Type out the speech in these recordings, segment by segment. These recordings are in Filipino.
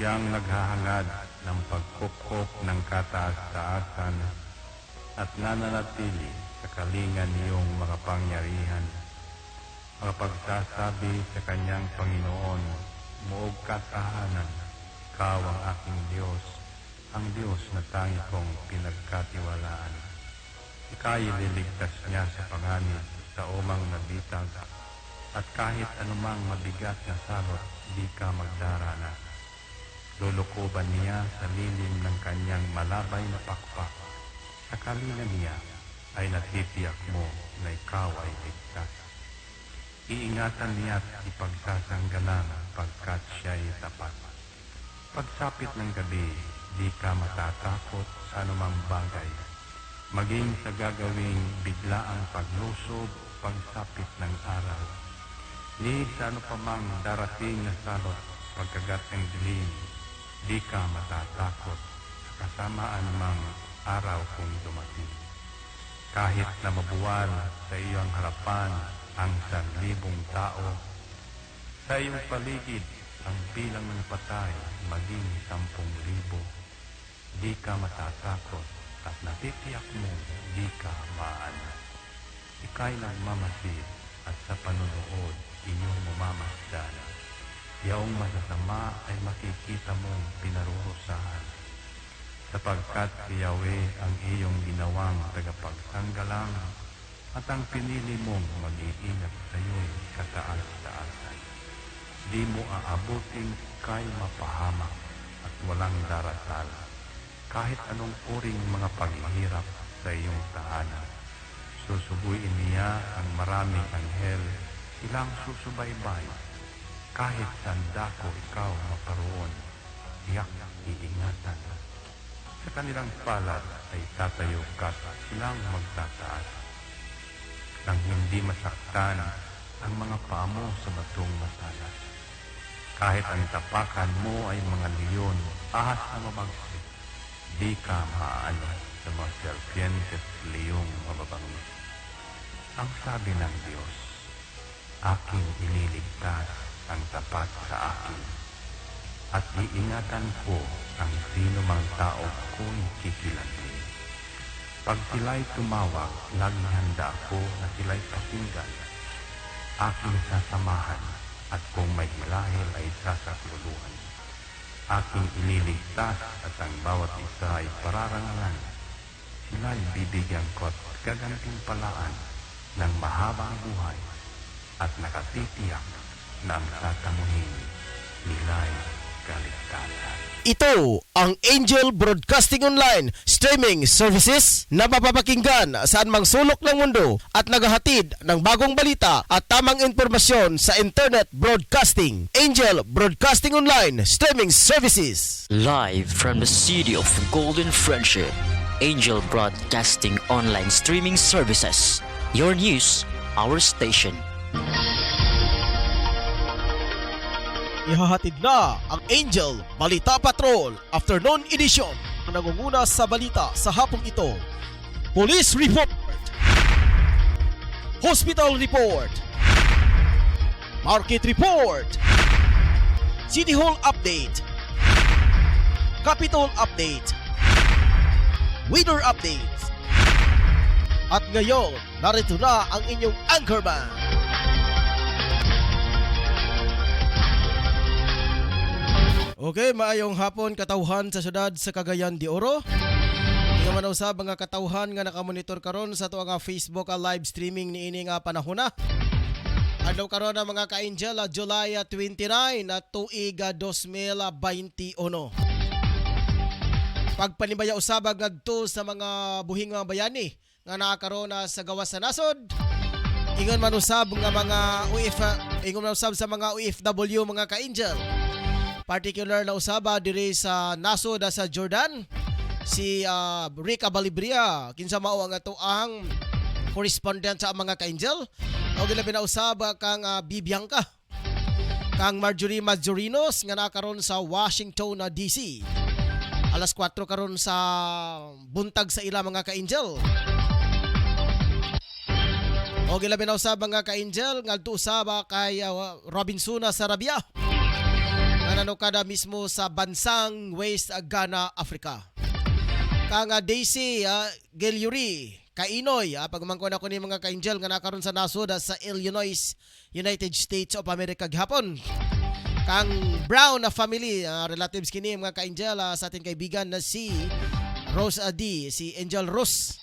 siyang naghahangad ng pagkupkop ng kataas-taasan at nananatili sa kalingan niyong makapangyarihan. Makapagsasabi sa kanyang Panginoon, muog katahanan, ikaw ang aking Diyos, ang Diyos na tangi kong pinagkatiwalaan. Ika'y liligtas niya sa panganib sa umang nabitag, at kahit anumang mabigat na salot, di ka magdarana. Lulukuban niya sa lilim ng kanyang malabay na pakpak. Sa kalinga niya ay natitiyak mo na ikaw ay ligtas. Iingatan niya at ipagsasanggalang pagkat siya'y tapat. Pagsapit ng gabi, di ka matatakot sa anumang bagay. Maging sa gagawing biglaang paglusob, pagsapit ng araw. Ni sa ano pa mang darating na salot, pagkagat ng dilim, di ka matatakot sa kasamaan mang araw kung dumating. Kahit na mabuwal sa iyong harapan ang 1,000 tao, sa iyong paligid ang bilang ng patay maging 10,000, di ka matatakot at natitiyak mo di ka maano. Ika'y nagmamasid at sa panunood inyong mamamasdan. Yaong masasama ay makikita mong pinarurusahan, sapagkat si Yahweh ang iyong ginawang tagapagsanggalang at ang pinili mong mag-iingat sa iyo'y kataas-taasan. Di mo aabuting kay mapahamak at walang darasal, kahit anong uring mga paghihirap sa iyong tahanan. Susubuin niya ang maraming anghel, silang susubaybay. Kahit sandako ikaw maparoon, tiyak iingatan. Sa kanilang palad ay tatayo ka at silang magtataas. Nang hindi masaktan ang mga paa mo sa batong matalas. Kahit ang tapakan mo ay mga leon, ahas na mabagsik, di ka maaano sa mga serpientes leong mababangis. Ang sabi ng Diyos, aking ililigtas ang tapat sa akin, at iingatan ko ang sino mang tao ko'y kikilantin. Pag sila'y tumawag, laging handa ako na sila'y pakinggan. Aking sasamahan, at kung may hilahil ay sasakluluhan. Aking ililigtas at ang bawat isa ay pararangalan. Sila'y bibigyan ko at gagantimpalaan ng mahabang buhay at nakatitiyak na ang tatamuhin nila'y kaligtasan. Ito ang Angel Broadcasting Online streaming services na mapapakinggan saan mang sulok ng mundo at naghahatid ng bagong balita at tamang impormasyon sa internet broadcasting. Angel Broadcasting Online streaming services. Live from the city of Golden Friendship, Angel Broadcasting Online streaming services. Your news, our station. Ihahatid na ang Angel Balita Patrol Afternoon Edition. Ang nangunguna sa balita sa hapong ito: Police Report, Hospital Report, Market Report, City Hall Update, Capitol Update, Weather Updates. At ngayon, narito na ang inyong anchorman. Okay, maayong hapon katawhan sa syudad sa Cagayan de Oro. Nga man usab mga katawhan nga nakamonitor karon sa ato nga Facebook live streaming niini nga panahon na. Adlaw karon na mga ka-angel, July 29 at tuig 2021. Pagpanibaya usab ngadto sa mga buhing mga bayani nga nakakaroon na sa gawas sa nasod. Ingon man usab nga mga ingon man usab sa mga OFW mga ka-angel. Particular na usaba diri sa nasod sa Jordan, si Rick Abalibria kinsa mao ang ato ang correspondent sa mga ka-angel. O gilabi na usaba kang Bibiangka, kang Marjorie Mazurinos nga nakaron sa Washington DC. Alas 4 karon sa buntag sa ila mga ka-angel. O gilabi na usaba mga ka-angel ngadto usaba kay Robinson sa Sarabia. nga nanukada mismo sa bansang West Ghana, Africa. Kang Daisy Gelyuri Kainoy, pagmangkon ako ni mga ka-angel nga nakaroon sa nasod sa Illinois, United States of America gihapon. Kang Brown na family, relatives kini mga ka-angel sa ating kaibigan na si Rose D, si Angel Rose.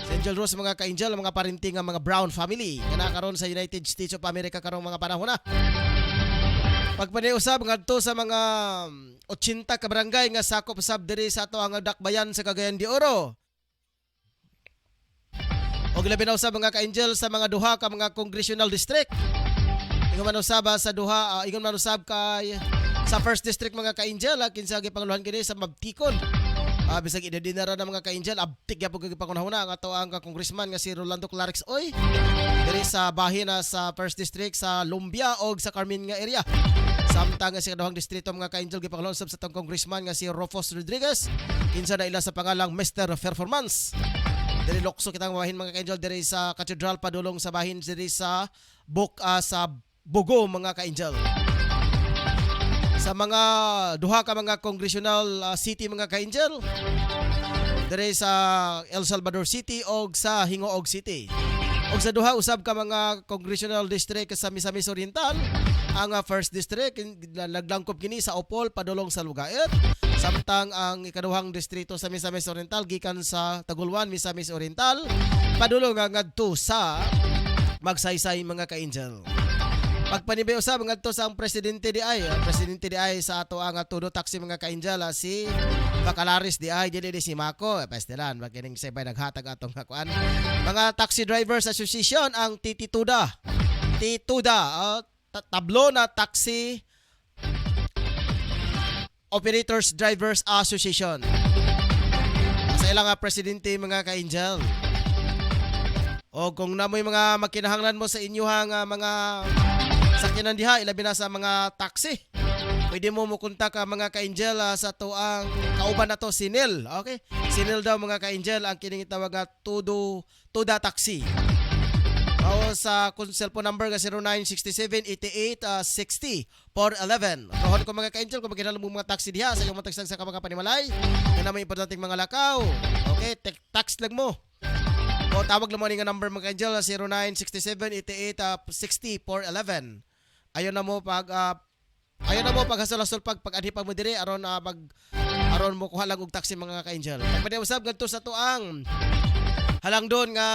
Si Angel Rose mga ka-angel, mga parinting nga mga Brown family nga nakaroon sa United States of America karong mga panahon na. Pagpaniusab ngadto sa mga 80 ka barangay nga sakop sab diri sa ato ang dakbayan sa Cagayan de Oro. Og labi na usab mga ka-angel sa mga duha ka mga congressional district. Ingon man usab sa duha, ingon man usab kay sa first district mga ka-angel, kinsa gipanguluhan kini sa Mabtikon. Bisag idadinara na mga ka-angel, abtik gyapon kay pangunahuna nga ato ang congressman nga si Rolando Clarix Oy diri sa bahin sa first district sa Lumbia og sa Carmen nga area. Samtang sa kaduhang distrito mga ka-angel gipanguluhan sa tong congressman nga si Rufus Rodriguez, kinsa na ila sa pangalang Mr. Performance. Diri lokso kitang bahin mga ka-angel diri sa Cathedral padulong sa bahin diri sa sa Bogo mga ka-angel. Sa mga duha ka mga congressional city mga ka-angel diri sa El Salvador City og sa Hingoog City. Og sa duha usab ka mga congressional district sa Misamis Oriental, ang first district naglangkop kini sa Opol padulong sa Lugaet, samtang ang ikaduhang distrito sa Misamis Oriental gikan sa Tagulwan, Misamis Oriental padulong ngadto sa Magsaysay mga ka-angel. Pagpanibay usab ngadto sa ang presidente di ay sa ato ang todo taxi mga ka-angel si Bacalaris di ay dili si Mako pestelan bakining sabay naghatag atong kuan mga taxi drivers association ang Tituda tablo na taxi operators drivers association sa ilang presidente mga ka-angel. O kung namoy mga makinahanglan mo sa inyohang mga sakyanan diha, ilabi na sa mga taxi, pwede mo mukunta ka mga ka-angel sa to ang kauban na to si Nel. Okay? Si Nel daw mga ka-angel ang kining itawag nga Tuda Taxi. O sa cellphone number nga 0967-88-60-411. Rohon ko mga ka-angel kung magkinalang mo mga taxi diha sa iyong matagsag sa mga panimalay na may importanteng mga lakaw. Okay? Tax lang mo. O tawag lang mo nga number mga ka-angel 0967-88-60-411. Ayon na mo paghasol-hasol pag adhipag mo dire aron mo kuha lang og taxi mga ka-angel. Pagpadi usab ngadto sa tuang halang doon nga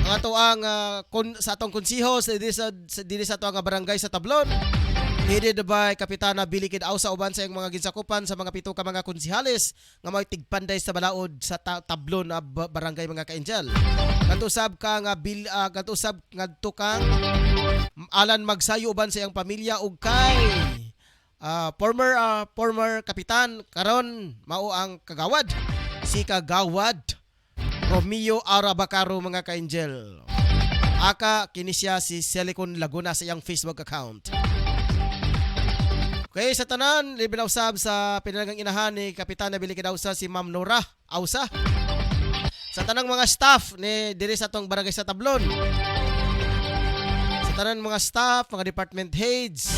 ang atoang sa atong konsiho dili sa atoang barangay sa Tablon, headed by Kapitana Billy Kidausa uban sa iyang mga ginsakupan sa mga pito ka mga konsihales nga may tigpanday sa balaod sa Tablon na barangay mga ka-angel. Katusab ka nga ngadto kang Alan Magsayo uban sa iyang pamilya ug kay former kapitan karon mao ang kagawad si Kagawad Romeo Arabacaro mga ka-angel. Aka kinisya si Silicon Laguna sa iyang Facebook account. Okay, sa tanan, libinausab sa pinalagang inahan ni Kapitana Billy Kidausa si Ma'am Nora Ausa. Sa tanang mga staff ni diri sa tong barangay sa Tablon. Sa tanan mga staff, mga department heads,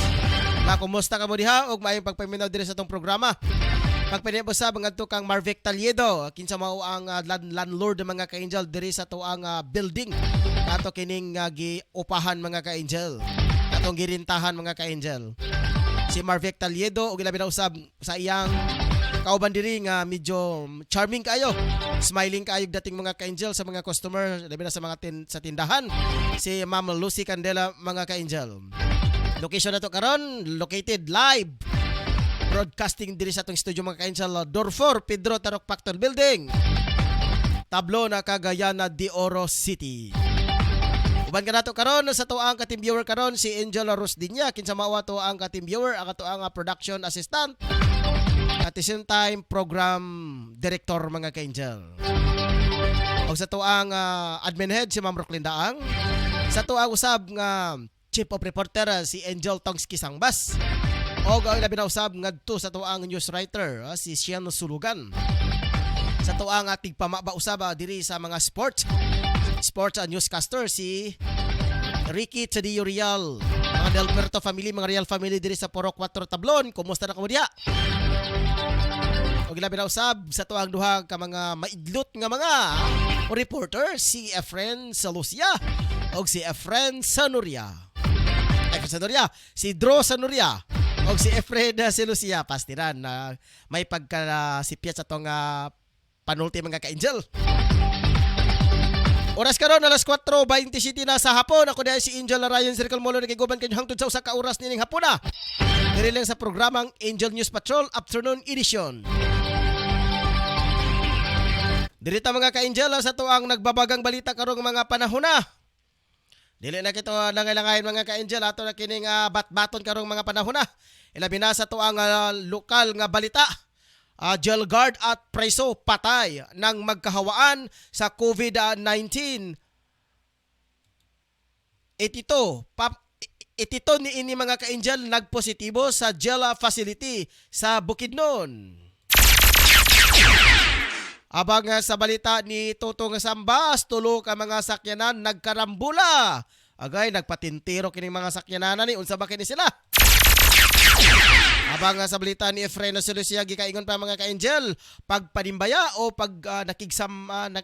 na kumusta ka mo diha og maayong pagpaminaw diri sa tong programa. Pagpaniusab ngadto kang Marvic Taliedo, kinsa mao ang landlord ng mga ka-angel diri sa tuang building. Ato kining giupahan mga ka-angel. Atong girintahan mga ka-angel. Si Marvic Taliedo og ilabi na usab sa iyang kauban diri nga medyo charming kayo, smiling kayo dating mga ka-angel sa mga customer, labi na sa mga sa tindahan. Si Ma'am Lucy Candela mga ka-angel. Location na to karon, located live broadcasting diri sa atong studio mga ka-angel, Dorfor Pedro Tarok Factor Building, Tablon na Cagayan de Oro City. Uban ka nato karon sa tuang ka-team viewer karon si Angel Rosdinya, kinsa mao to ang ka-team viewer, ang tuang production assistant at the same time program director mga ka-angel. O sa tuang admin head si Ma'am Rocklin Daang, sa tuang usab nga chief of reporter si Angel Tongski Sangbas, o ang labi na usab ngadto sa tuang news writer si Sian Sulugan. Sa tuang ating pamaba usab diri sa mga sports newscaster si Ricky Chadillo Real. Mga Del Muerto family, mga Real family diri sa Poro 4 Tablon. Kumusta na kamo diha? Og labi na usab sa tuang duha ka mga maidlot nga mga reporter, si Efren Salucia og si Efren Sanuria. Si Dro Sanuria og si Efren Salucia pastiran na may pagkasipyat sa tong panulti mga ka-angel. Oras karon alas 4:27 na sa hapon. Ako dahil si Angel Arayon Circle Molo nagiguban kanyo hangtod sa usa ka oras nining hapon na. Diri lang sa programang Angel News Patrol Afternoon Edition. Diri ta mga ka-angel sa tuang nagbabagang balita karong mga panahon na. Dili na kito nangilangayin mga ka-angel ato na kining batbaton karong mga panahon na. Ilabi na sa tuang lokal nga balita. Jail guard at preso patay ng magkahawaan sa COVID-19. Itito ni ini mga ka-angel nagpositibo sa jail facility sa Bukidnon. Abang sa balita ni Totong Sambas, tulo ka mga sakyanan nagkarambula. Agay nagpatintiro kining mga sakyanan ni unsa ba kini sila? Abang sa balita ni Efren Salucia gikaingon pa mga ka-angel, pagpanimbaya o pag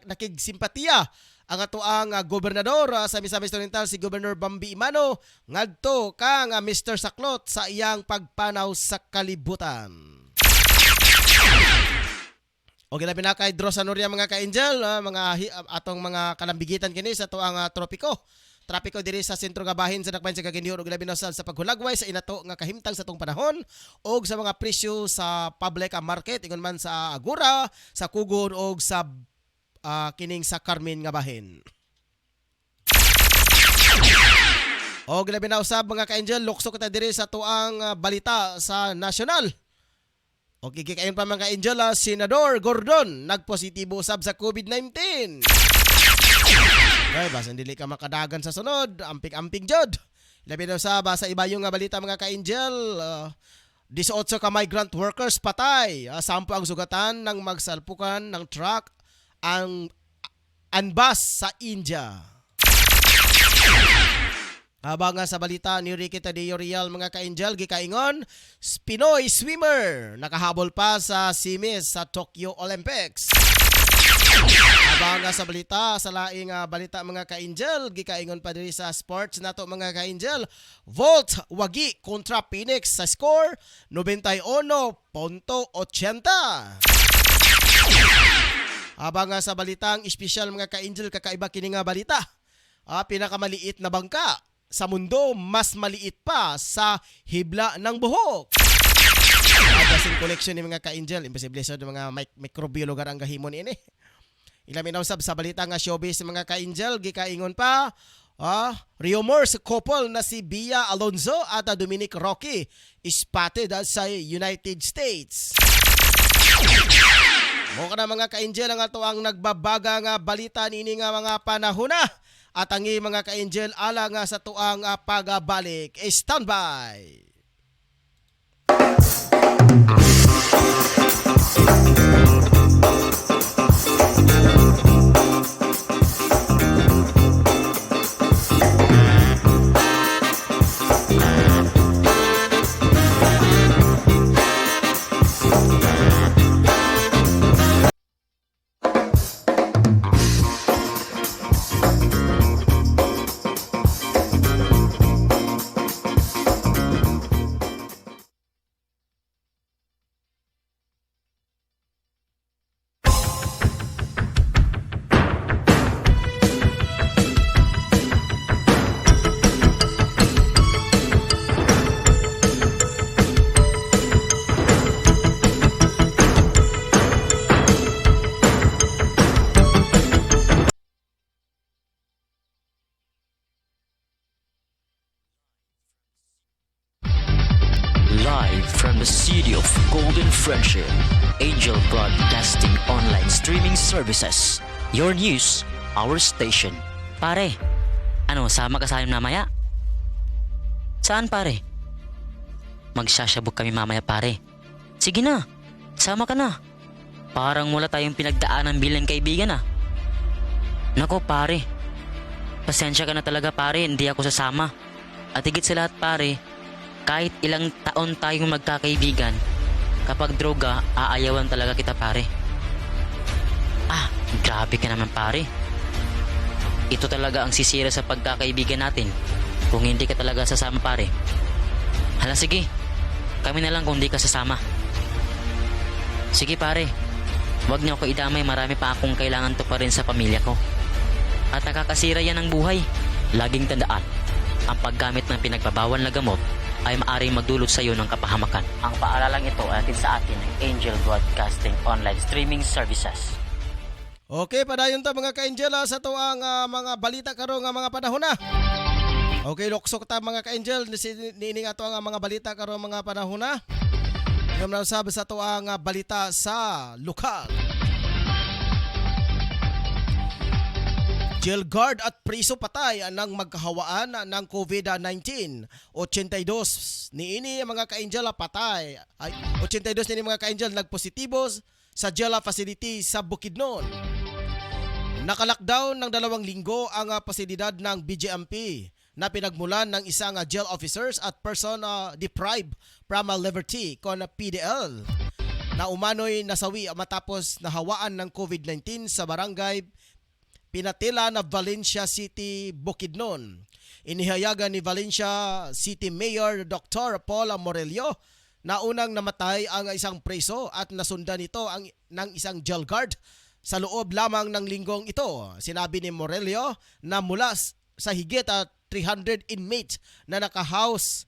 nakigsimpatiya ang atoang gobernador sa Misamis Oriental si Governor Bambi Imano ngadto kang Mr. Saklot sa iyang pagpanaw sa kalibutan. O ginabi na kay Dro Sanuria mga ka-angel, atong mga kalambigitan kini sa atoang Trapiko diri sa sentro nga bahin sa Dakbayan sa Kagindion ug labi na sa paghulagway sa inato nga kahimtang sa tong panahon ug sa mga presyo sa public market ingon man sa Agura, sa Kugon ug sa kining sa Carmen nga bahin. Og labi na usab mga ka-angel, lukso kita diri sa tuang balita sa nasyonal. Og gikayon pa mga ka-angel, Senador Gordon nagpositibo usab sa COVID-19. Okay, basta dili ka makadagan sa sunod, amping-amping jud. Labi na sa iba yung balita mga ka-angel, 18 ka migrant workers patay. 10 ang sugatan ng magsalpukan ng truck ang bus sa India. Habang sa balita ni Ricky Tadeo Real mga ka-angel, gikaingon, Pinoy swimmer nakahabol pa sa simis sa Tokyo Olympics. Habang sa balita, sa laing balita mga ka-angel, gikaingon pa diri sa sports nato mga ka-angel, Volt wagi kontra Phoenix sa score 91.80. Habang sa balitang espesyal mga ka-angel, kakaiba kini nga balita. Pinakamaliit na bangka sa mundo, mas maliit pa sa hibla ng buhok. Kasing collection ni mga ka-angel, imposible sa mga microbiologar ang gahimon ini. Ilamin na usab sa balita nga showbiz mga ka-angel, gikaingon pa, rumors couple na si Bia Alonzo at Dominic Roque spotted sa United States. Mo na mga ka-angel ang ato ang nagbabaga nga balita nini nga mga panahon na. At ang mga ka-angel ala nga sa tuang pagabalik. Standby! Live from the city of Golden Friendship, Angel Broadcasting Online Streaming Services. Your news, our station. Pare, sama ka sa amin mamaya? Saan pare? Magsasabog kami mamaya pare. Sige na, sama ka na. Parang wala tayong pinagdaanan bilang kaibigan ah. Nako pare, pasensya ka na talaga pare, hindi ako sasama. At higit sa lahat pare, kahit ilang taon tayong magkakaibigan, kapag droga, aayawan talaga kita pare. Grabe ka naman pare. Ito talaga ang sisira sa pagkakaibigan natin kung hindi ka talaga sasama pare. Hala sige, kami na lang kung hindi ka sasama. Sige pare, wag niyo ako idamay, marami pa akong kailangan to pa rin sa pamilya ko. At nakakasira yan ng buhay. Laging tandaan, ang paggamit ng pinagbabawal na gamot ay maaaring magdulot sa iyo ng kapahamakan. Ang paaralang ito ay atin sa atin ng Angel Broadcasting Online Streaming Services. Okay, padayon ta mga ka-angel sa to ang mga balita karon nga mga panahon na. Okay, luksok ta mga ka-angel, niining ato ang mga balita karon mga panahon na. Ngam na sabi sa to ang balita sa lokal. Jail guard at priso patay nang magkahawaan ng COVID-19. 82 niini mga ka-angel patay. Ay 82 niini mga ka-angel nagpositibo sa jail facility sa Bukidnon. Naka-lockdown ng 2 linggo ang pasilidad ng BJMP na pinagmulan ng isang jail officers at person deprived from liberty kon PDL na umano'y nasawi matapos nahawaan ng COVID-19 sa barangay Pinatila na Valencia City, Bukidnon. Inihayagan ni Valencia City Mayor Dr. Paul Morello na unang namatay ang isang preso at nasundan nito ng isang jail guard sa loob lamang ng linggong ito. Sinabi ni Morello na mula sa higit 300 inmates na naka-house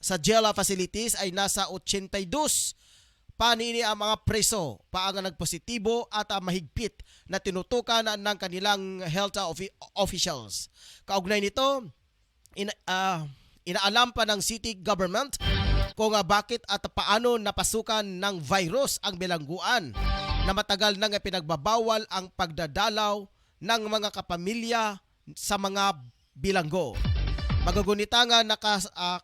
sa jail facilities ay nasa 82 panini ang mga preso pa ang nagpositibo at mahigpit na tinutukan ng kanilang health officials. Kaugnay nito, inaalam pa ng city government kung bakit at paano napasukan ng virus ang bilangguan na matagal nang pinagbabawal ang pagdadalaw ng mga kapamilya sa mga bilanggo. Magagunita nga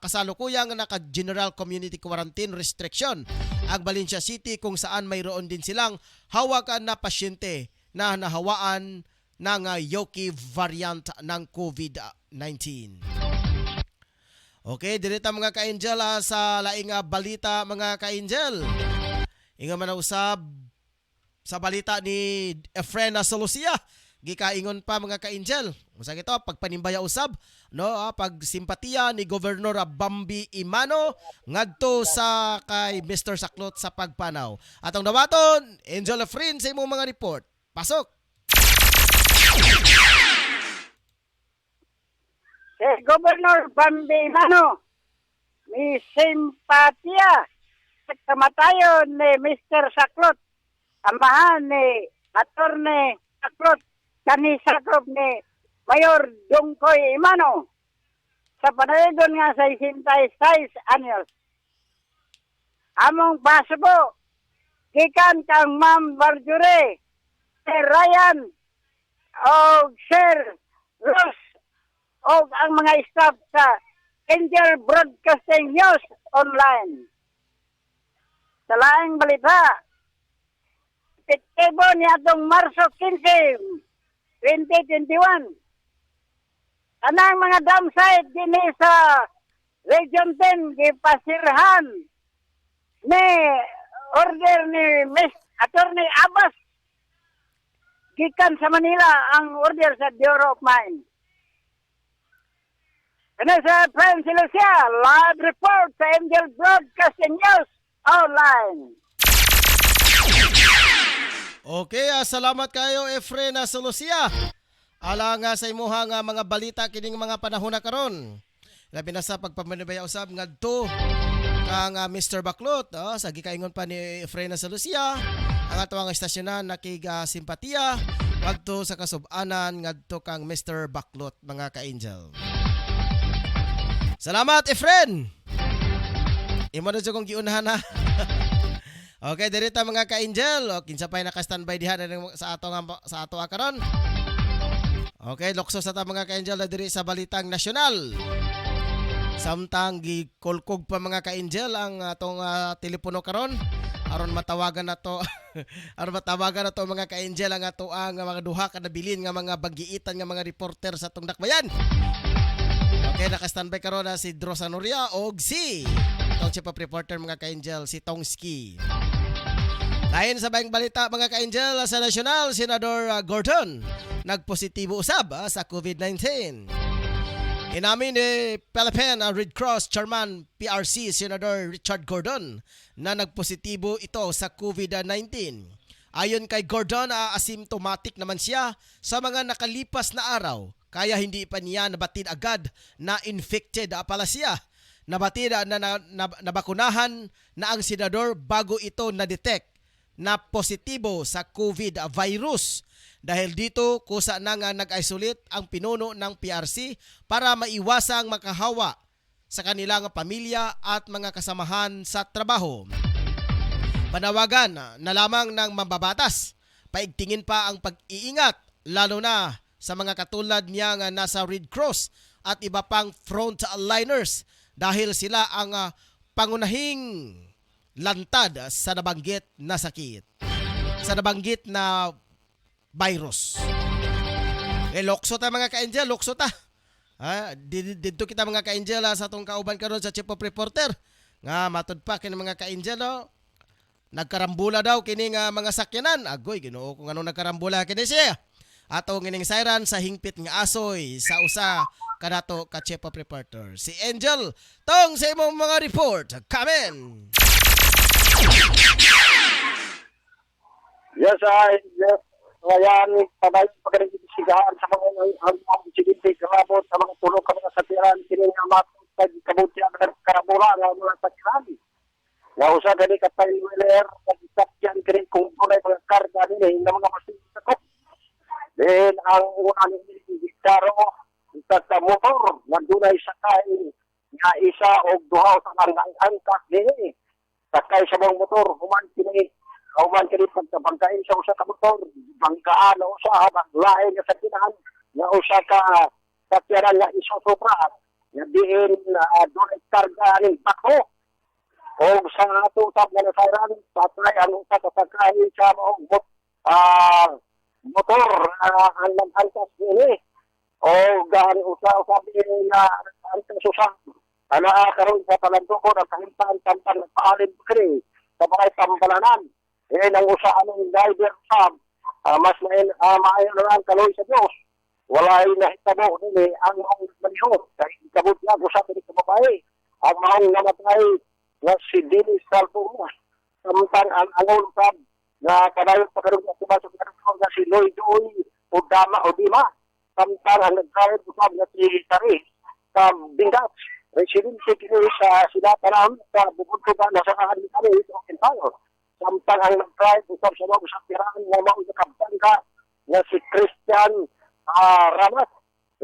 kasalukuyang naka-general community quarantine restriction ang Valencia City kung saan mayroon din silang hawakan na pasyente na nahawaan ng Yoki variant ng COVID-19. Okay, direta mga ka-angel sa laing balita mga ka-angel. Inga man usab sa balita ni Efren Solucia. Gikaingon pa mga ka-angel. Usa ito pagpanimbaya usab no pag simpatiya ni Governor Bambi Imano ngadto sa kay Mr. Saklot sa pagpanaw. Atong dawaton, Angel Efren sa imong mga report. Pasok. Governor Bambi Imano, may simpatiya sa kamatayon ni Mr. Saklot, amahan ni Attorney Saklot, kani sakop ni Mayor Dungkoy Imano sa panayon nga sa 66 anyos. Among pasbo, gikan kang Ma'am Marjorie, Sir Ryan, o Sir Ross, o ang mga staff sa Angel Broadcasting News Online. Sa laing balita, pitebo ni atong Marso 15, 2021. Anang mga dam site din sa Region 10 gipasirhan ni order ni Miss Attorney Abbas gikan sa Manila ang order sa Bureau of Mines. Ano sa Friends Lucia, live report sa Angel Broadcasting News Online. Okay, salamat kayo Efren Solucia. Ala nga sa imuha nga mga balita kining mga panahon na karon. Labi na sa pagpamanibaya usab ngadto kang Mr. Baklot sa gikaingon pa ni Efren Solucia ang ato ang istasyonan nakiga simpatiya ngadto sa kasub-anan ngadto kang Mr. Baklot mga ka-angel. Salamat Efren. Imo na kong giunahan ha. Okay, dirita mga ka-angel. O, kinsa pa'y naka-standby diha sa ato karon. Okay, lokso sa ta mga ka-angel na diri sa balitang nasyonal. Samtang gikolkog pa mga ka-angel ang atong telepono karon aron matawagan nato aron matawagan nato mga ka-angel ang ato ang mga duha ka nabilin nga mga bagiitan nga mga reporter sa atong dakbayan. Okay, naka-standby karon na si Dro Sanoria o si itong chief of reporter mga ka-angel, si Tongski. Lain sa bayang balita mga ka-angel, sa national, Senador Gordon nagpositibo usab sa COVID-19. Inamin ni Philippine Red Cross Chairman PRC Senador Richard Gordon na nagpositibo ito sa COVID-19. Ayon kay Gordon, asymptomatic naman siya sa mga nakalipas na araw. Kaya hindi pa niya nabatid agad na infected pala siya. Nabatid na nabakunahan na ang senador bago ito na-detect na positibo sa COVID virus. Dahil dito, kusa na nga nag-isolate ang pinuno ng PRC para maiwasang makahawa sa kanilang pamilya at mga kasamahan sa trabaho. Panawagan na lamang ng mababatas, paigtingin pa ang pag-iingat lalo na sa mga katulad niya nga nasa Red Cross at iba pang frontliners dahil sila ang pangunahing lantad sa nabanggit na sakit, sa nabanggit na virus. Lokso ta mga ka-angel, lokso ta. Dito kita mga ka-angel sa itong kauban karon sa chief of reporter. Nga matod pa kini mga ka-angel nagkarambula daw kini nga mga sakyanan. Agoy, Ginoo kung ano nagkarambula kini siya. Ato ngining siren sa hingpit nga asoy sa usa kanato ka chief of reporter. Si Angel tong sa imong mga report. Kamen. Yes, yes. Ngayon, pagkakasigahan sa mga insidente karabot sa mga tulog ka mga satiran, kininamatod kabutya ng karabula ng mga satiran. Nga usa gani kapay wiler, nag-sakyan kini kung tunay mga karga nila, hindi mga masisakop. Then, ang unang giktaro, sa motor, nandunay sakay nga isa o duha sa mga angkas nila. Sakay sa mga motor, human kini pagkabangkain sa usa ka motor, bangkaan na usa, maglain nga sakyanan, nga usa ka sakyanan nga isusupra, nga diin doon karga ng bako. O sa tutap nga nasairan, patay ang usa ka pagkain sa mga motor ang nag-angkas nila. O gahan usa na angkas usa. Karon sa talantukon ang kahimpaan tampan nagpaalin kini sa mga tampalanan. Ang usa anong driver sab mas maayo na lang kaloy sa Dios. Walay nahitabo nini ang maong maniho. Kaya ikabot na usa kini ka babae. Ang maong namatay na si Dennis Salvo. Samtang ang angol sab na kadayon pa karon sa subasok na si Lloyd Oy o Dima. Samtang ang nag-drive sab na si Tari sa Bindas. Residente kini sa Sinataram sa Bubuntugan na sa Kahali kami sa Okinawa. Samtang ang nag-drive usap sa mga usapiraan na maunakabangga na si Christian Ramas.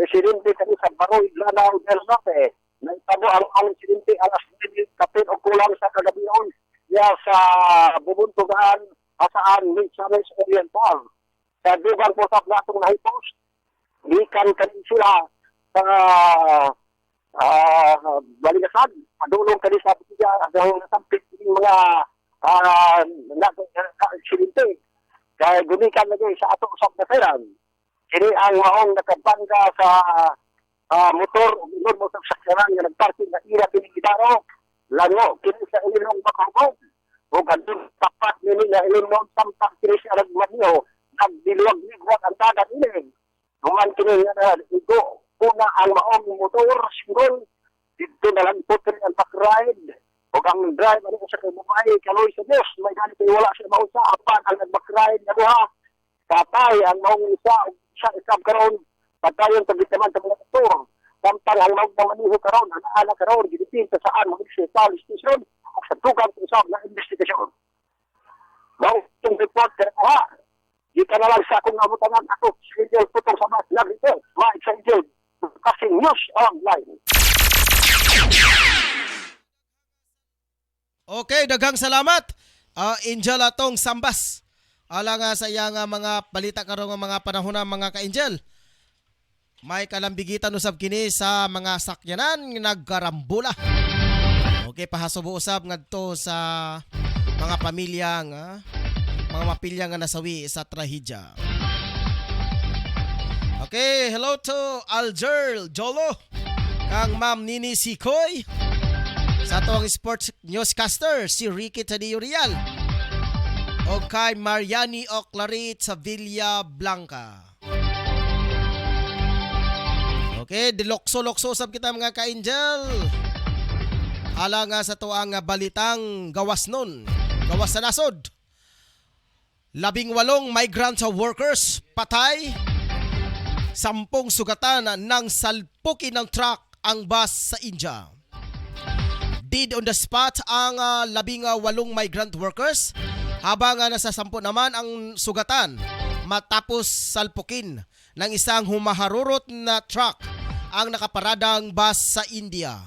Residente kami sa Baroy, Lanao del Norte. Naitabo ang residente alas 10 kapit o kulang sa kagabion niya sa Bubuntugan asaan Misamis Oriental. Sa dugang pusap na itong nahipost, ikan kanin sila sa baligasan, padulong ka sa pitiya hanggang nasampit yung mga aksidente. Kaya gumikan lagi sa ato usap na peran. Kini ang maong nakabangga sa motor o minun mo sa sakyanan nga nagparking na ira pinigitaro. Lango, kini sa ilong bakabog. O ganun tapat nini na ilong sampak kini sa nagmaniho. Nagdiluwag-ligwag ang tagat nini. Human kini nga ito. Una ang maong motor, single, dito na lang po ang back-ride. O ang drive, ano ko sa kababay, kaloy sa Diyos, may ganito wala siya mausa, apan ang nag-back-ride na duha. Patay ang maong isa, isab karon, patayon sa bitaman sa mga motor. Samtang ang maong maniho karon, ang aala karon, ginipin sa saan, mag-isip sa station, o sa tukang sa isab na investigasyon. Maong itong report, kaya di ka na lang sa akong namutangan ako, sa Angel putong sa mas, nag-report, Mike sa Angel. Kasi news online. Okay, daghang salamat. Angel atong Sambas. Ala nga sa iya nga mga balita karon nga mga panahon na mga ka-Angel. May kalambigitan usab kini sa mga sakyanan nagkarambula. Okay, pahasubo usab ngadto sa mga pamilya nga mga mapilya nga nasawi sa trahedya. Okay, hello to Alger Jolo. kang Ma'am Nini Sikoy, sa atong sports newscaster si Ricky Tadio Real, o kay Mariani Oclarit sa Villa Blanca. Okay, dilokso-lokso sab kita mga ka-angel. Ala nga sa tuang balitang gawas nun, gawas sa nasod. 18 migrant workers patay, 10 sugatan ng salpukin ng truck ang bus sa India. Dead on the spot ang 18 migrant workers, habang nasa 10 naman ang sugatan matapos salpukin ng isang humaharurot na truck ang nakaparadang bus sa India.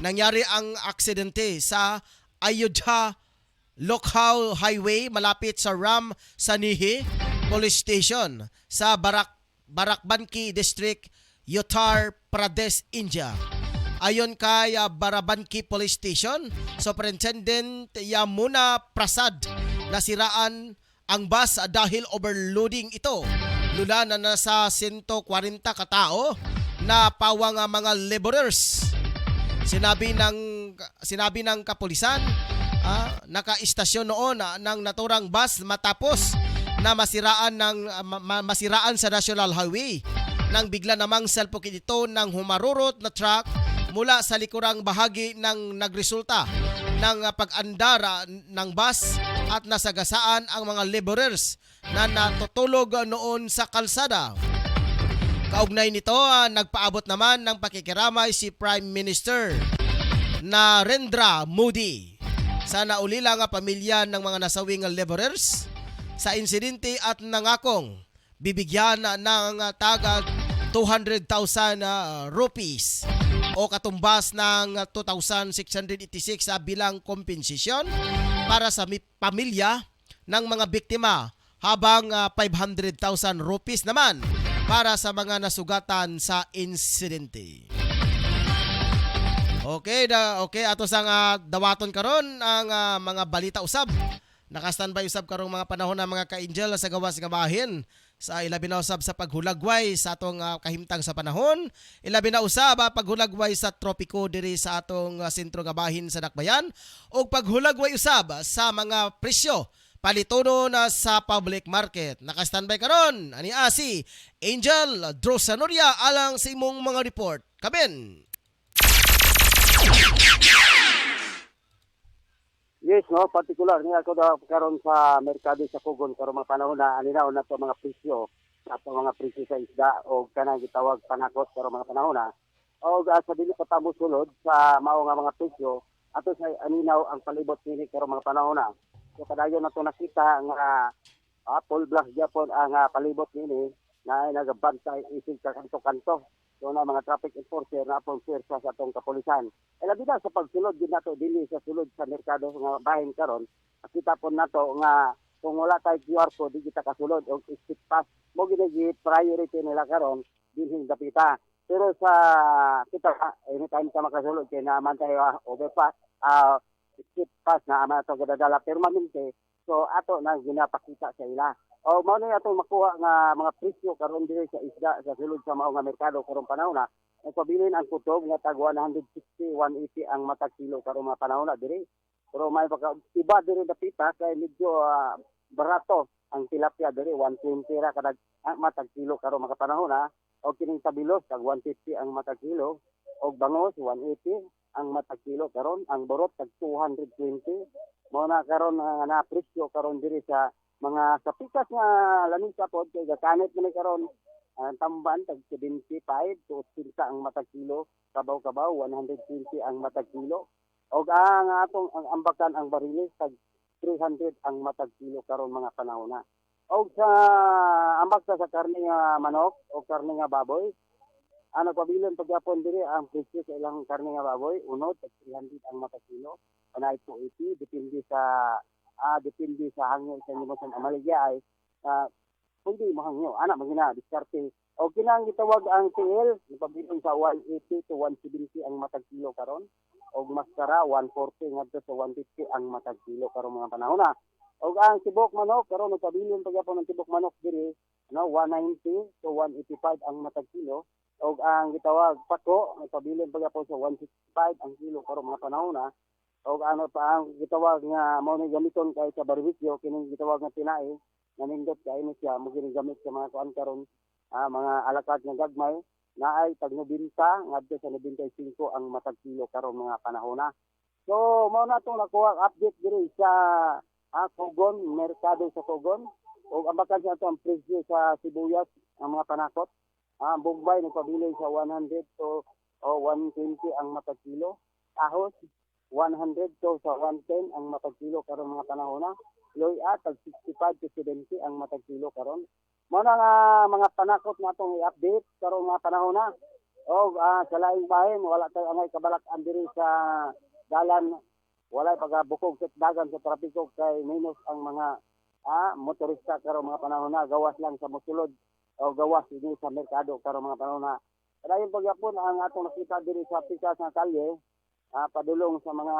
Nangyari ang aksidente sa Ayodhya Lokhau Highway malapit sa Ram Sanihi Police Station sa Barakbanki District, Uttar Pradesh, India. Ayon kay Barabanki Police Station, Superintendent Yamuna Prasad, nasiraan ang bus dahil overloading ito. Lula na nasa 140 katao na pawang mga laborers. Sinabi ng kapulisan, naka-istasyon noon ng naturang bus matapos na masiraan sa National Highway nang bigla namang salpukin ito ng humarurot na truck mula sa likurang bahagi ng nagresulta ng pag-andar ng bus at nasagasaan ang mga laborers na natutulog noon sa kalsada. Kaugnay nito, nagpaabot naman ng pakikiramay si Prime Minister Narendra Modi sa naulilang pamilya ng mga nasawing laborers sa insidente at nangakong bibigyan ng taga 200,000 rupees o katumbas ng 2,686 bilang kompensasyon para sa pamilya ng mga biktima, habang 500,000 rupees naman para sa mga nasugatan sa insidente. Okay, ato sang dawaton karon ang mga balita usab. Naka-standby usab karong mga panahon na mga ka-angel sa gawas nga bahin. Sa ilabi na usab sa paghulagway sa atong kahimtang sa panahon. Ilabi na usab paghulagway sa tropiko diri sa atong sentro nga bahin sa Dakbayan. O paghulagway usab sa mga presyo palitono na sa public market. Naka-standby karon ani si Angel Drosanoria alang sa imong mga report. Kaben. Yes, no, particular niya ako daw karon sa merkado sa Kugon karon mga panahon na aninaw na to mga presyo, mga presyo sa isda o kanang gitawag panakot karon mga panahon na. O sa dili pa tamo sulod sa mao nga mga presyo ato sa aninaw ang palibot nini karon mga panahon na. So kadayon nato nakita nga full black Japon ang palibot nini na nagabantay isig ka kanto-kanto. So na mga traffic enforcer na pong pwersa sa atong kapulisan. Labi na sa pagsulod din nato dili sa sulod sa merkado nga bahin karon. Kita po nato nga kung wala tay QR code di kita kasulod og speed pass mo gid priority nila karon dinhi dapita. Pero sa kita anytime ka makasulod kay naaman tayo overpass speed pass na ama to gadala permanente. So ato na ginapakita sa ila. O mao ni ato makuha nga mga presyo karon diri sa isda sa sulod sa mao nga merkado karon panahon na. Nagpabilin ang kutob nga tag 160, 180 ang matag kilo karon mga panahon na diri. Pero may iba diri dapita kay medyo barato ang tilapia diri 120 ra kada matag kilo karon mga panahon na. O kining tabilos tag 150 ang matag kilo og bangos 180 ang matag kilo karon, ang borot tag 220. Mao na karon nga presyo karon diri sa mga sapikas nga lamisa pod kay gakanit man karon tamban tag 75 to 80 ang matag kilo, kabaw 120 ang matag kilo. Og ang atong ang ambakan ang bariles tag 300 ang matag kilo karon mga panahon na. Og sa ambak sa karne nga manok o karne nga baboy, ano pabilon pagyapon diri ang presyo sa ilang karne nga baboy, unod tag 300 ang matag kilo, anay 280 depende sa hangyo sa nimo sa amaligya ay pwede mo hangyo ana magina diskarte o kinang gitawag ang TL napabilong sa 180 to 170 ang matag kilo karon og maskara 140 ngadto sa 150 ang matag kilo karon mga panahon na og ang tibok manok karon napabilong pagyapon ang tibok manok diri 190 to 185 ang matag kilo og ang gitawag pako nagpabilin pagapon sa 165 ang kilo karon mga panahon na og ano pa ang gitawag nga mao ni gamiton kay sa barbecue kining gitawag nga tinai nanindot kay ni siya mo ginagamit sa mga kuan karon mga alakad nga gagmay naay tag 90 ngadto sa 95 ang matag kilo karon mga panahon na. So mao na tong nakuha update diri sa Cogon, merkado sa Cogon og ambakan sa ato ang presyo sa sibuyas ang mga panakot. Ang Bombay nagpabili sa 100 to 120 ang matag kilo. Ahos 100 to sa 110 ang matag kilo karon mga panahon na. Loya tag 65 to 70 ang matag kilo karon. Mao na nga mga panakot natong i-update karon mga panahon na. Og sa laing bahin wala tay angay kabalak-an diri sa dalan, wala pagabukog sa dagan sa trapiko kay minus ang mga motorista karon mga panahon na gawas lang sa mosulod o gawas ini sa merkado karon mga panahon na. Dayon pagyapon ang atong nakita diri sa pikas nga kalye padulong sa mga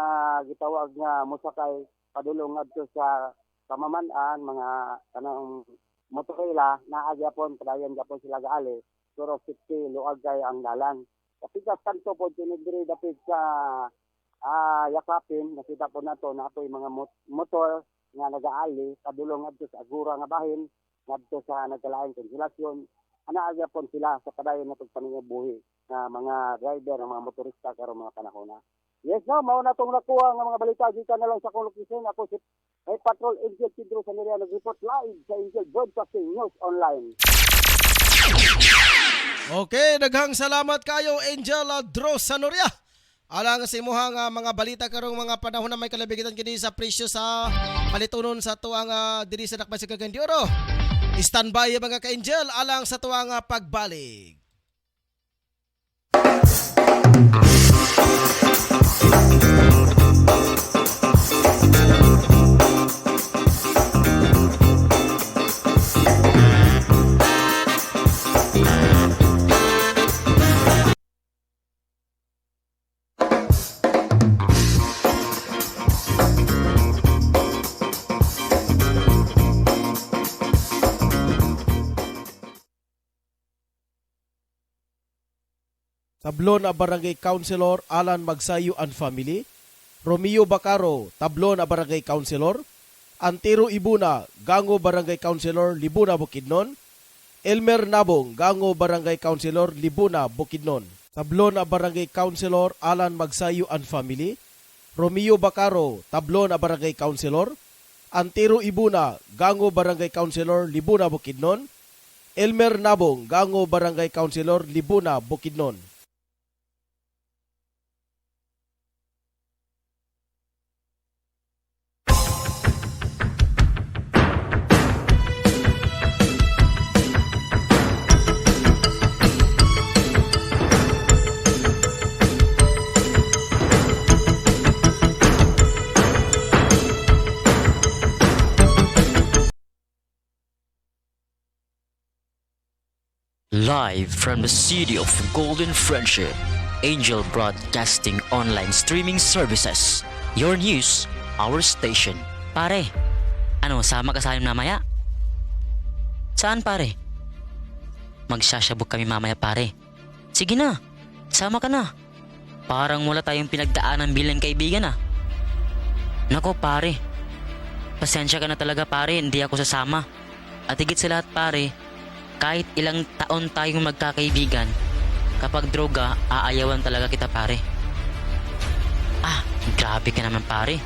gitawag nga mosakay padulong ngadto sa pamaman-an mga kanang motorila naa gyapon padayon gyapon sila gaali pero 50 luag kay ang dalan. Sa pikas kanto pod diri dapit sa yakapin nakita po nato na ato mga motor nga nagaali padulong ngadto sa agura nga bahin ngadto sa nagkalain konsulasyon ana agya pon sila sa padayon na pagpaningabuhi nga mga driver nga mga motorista karon mga panahon na. Yes no, mao na tong nakuha nga mga balita gikan na lang sa location. Ako si Patrol Angel Pedro Samaria nag-report live sa Angel Broadcasting News Online. Okay, daghang salamat kayo Angel Dros Sanoria. Alang sa imuhang mga balita karong mga panahon na may kalabigitan kini sa presyo sa palitunon sa tuang diri sa Dakbayan sa Cagayan de Oro. Standby mga ka-Angel alang sa tuang pagbalik. Tablon a Barangay Councilor Alan Magsayo and Family, Romeo Bacaro, Tablon a Barangay Councilor, Antero Ibuna, Gango Barangay Councilor, Libuna, Bukidnon, Elmer Nabong, Gango Barangay Councilor, Libuna, Bukidnon. Tablon a Barangay Councilor Alan Magsayo and Family, Romeo Bacaro, Tablon a Barangay Councilor, Antero Ibuna, Gango Barangay Councilor, Libuna, Bukidnon, Elmer Nabong, Gango Barangay Councilor, Libuna, Bukidnon. Live from the city of Golden Friendship, Angel Broadcasting Online Streaming Services. Your news, our station. Pare, sama ka sa amin mamaya? Saan pare? Magsasabog kami mamaya pare. Sige na, sama ka na. Parang wala tayong pinagdaanan bilang kaibigan Nako pare, pasensya ka na talaga pare, hindi ako sasama. At higit sa lahat pare, kahit ilang taon tayong magkakaibigan, kapag droga, aayawan talaga kita pare. Grabe ka naman pare.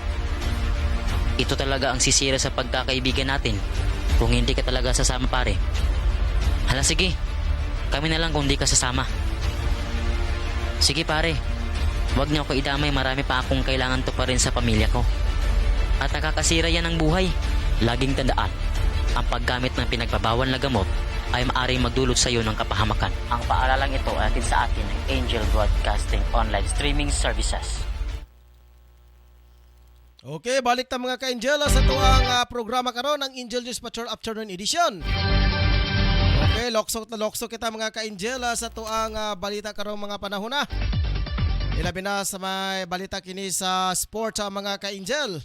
Ito talaga ang sisira sa pagkakaibigan natin kung hindi ka talaga sasama pare. Hala sige, kami na lang kung hindi ka sasama. Sige pare, wag niyo ako idamay, marami pa akong kailangan to pa rin sa pamilya ko. At nakakasira yan ng buhay. Laging tandaan, ang paggamit ng pinagbabawal na gamot ay maaaring magdulot sa iyo ng kapahamakan. Ang paaralang ito ay atin sa atin ng Angel Broadcasting Online Streaming Services. Okay, balik ta mga ka-Angel sa tuang programa karon ng Angel News Patrol Afternoon Edition. Okay, loksok na loksok kita mga ka-Angel sa tuang balita karon mga panahon na. Ilabi na sa may balita kini sa sport mga ka-Angel.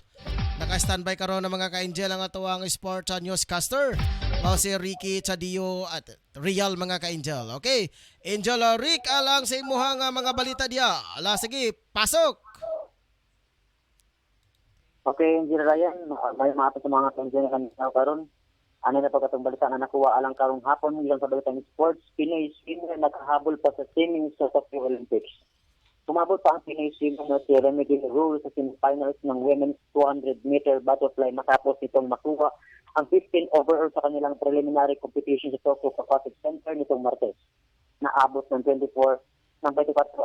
Naka-standby karon ng mga ka-Angel ang atuang sport newscaster Mao si Ricky, Chadio at Real mga ka-Angel. Okay, Angel Rick alang sa imuha nga mga balita diya. Ala sige, pasok. Okay, Engineer Ryan, may mga sa mga ka-Angel kanina karon. Ano na pagkatong balita na nakuha alang karong hapon ilang sa balitang sports, Pinoy swimmer nakahabol pa sa swimming sa Tokyo Olympics. Sumabot pa ang Pinoy swimmer na si Remedy Rule sa semifinals ng women's 200-meter butterfly matapos itong makuha ang 15 overall sa kanilang preliminary competition sa Tokyo Aquatic Center nitong Martes. Naabot ng 24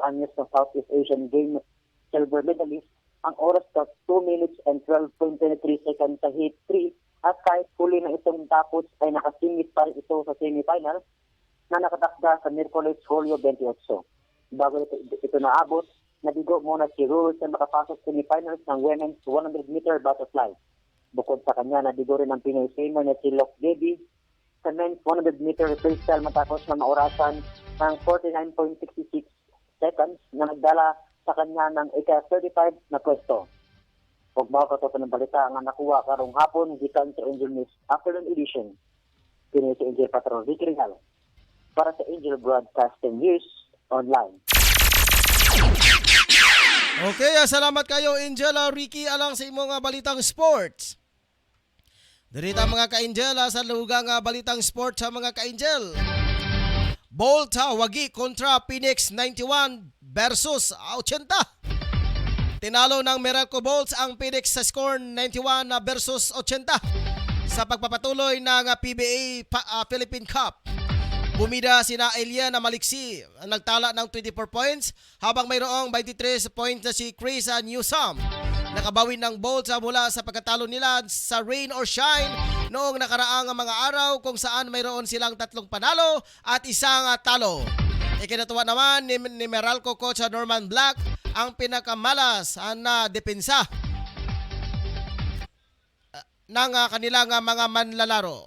anyos ng Southeast Asian Games silver medalist ang oras sa 2 minutes and 12.23 seconds sa heat 3 at kahit huli na itong tapos ay nakasingit pa rin ito sa semifinal na nakatakda sa Miyerkules, Hulyo 28. Bago ito naabot, nabigo muna si Rule sa makapasok semifinals ng women's 100-meter butterfly. Bukod sa kanya, nabigo rin ang Pinoy swimmer na si Lok Devi sa men's 100-meter freestyle matapos na maorasan ng 49.66 seconds na nagdala sa kanya ng ika-35 na pwesto. Huwag mga katoto ng balita nga nakuha karong hapon gikan sa Angel News Afternoon Edition. Kini si Angel Patron Ricky Rinal para sa Angel Broadcasting News Online. Okay, salamat kayo Angel Ricky alang sa imong nga balitang sports. Dirita mga ka-Angel sa lugang nga balitang sports sa mga ka-Angel. Volta wagi kontra Phoenix 91 versus 80. Tinalo ng Miracle Bolts ang Phoenix sa score 91 versus 80 sa pagpapatuloy ng PBA Philippine Cup. Bumida sina Elia na Maliksi, nagtala ng 24 points habang mayroong 23 points na si Chris Newsome. Nakabawi ng Bolts mula sa pagkatalo nila sa rain or shine noong nakaraang mga araw kung saan mayroon silang 3 panalo at isang talo. Ikinatuwa naman ni Meralco coach Norman Black ang pinakamalas na depensa ng kanilang mga manlalaro.